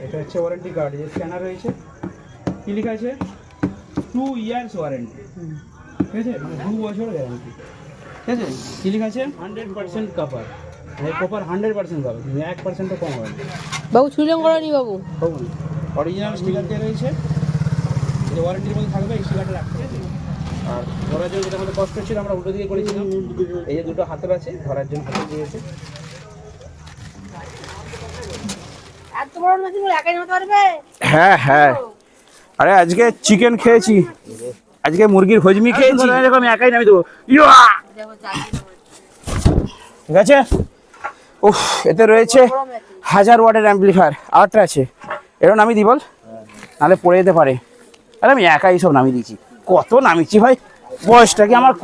এটা হচ্ছে warranty card, যে স্ক্যানার রয়েছে, কি লেখা আছে 2 ইয়ার্স ওয়ারেন্টি, ঠিক আছে, মানে 2 বছর গ্যারান্টি, ঠিক আছে। কি লেখা আছে 100% কভার, কভার 100% পাবে, 1% কম হবে না। বাবু ছুলং করেনি বাবু, অরিজিনাল স্টিকার দিয়ে রয়েছে, যে ওয়ারেন্টির মধ্যে থাকবে এই স্টিকারটা রাখতে, ঠিক আছে। আর ধরার জন্য যেটা আমাদের কষ্ট ছিল আমরা উল্টো দিকে করেছিলাম, এই যে দুটো হাতের আছে ধরার জন্য হাতে দিয়েছে। হ্যাঁ হ্যাঁ, আরে আজকে চিকেন খেয়েছি, আজকে মুরগির হজমি খেয়েছি, এরকম একাই নামি দেবো, ঠিক আছে। উফ, এতে রয়েছে 1000 ওয়াটের অ্যাম্পলিফায়ার, আরেকটা আছে, এটা নামিয়ে দিই বল, নাহলে পড়ে যেতে পারে। আরে আমি একাই সব নামিয়ে দিয়েছি, কত নামিয়েছি ভাই, বয়সটা কি আমার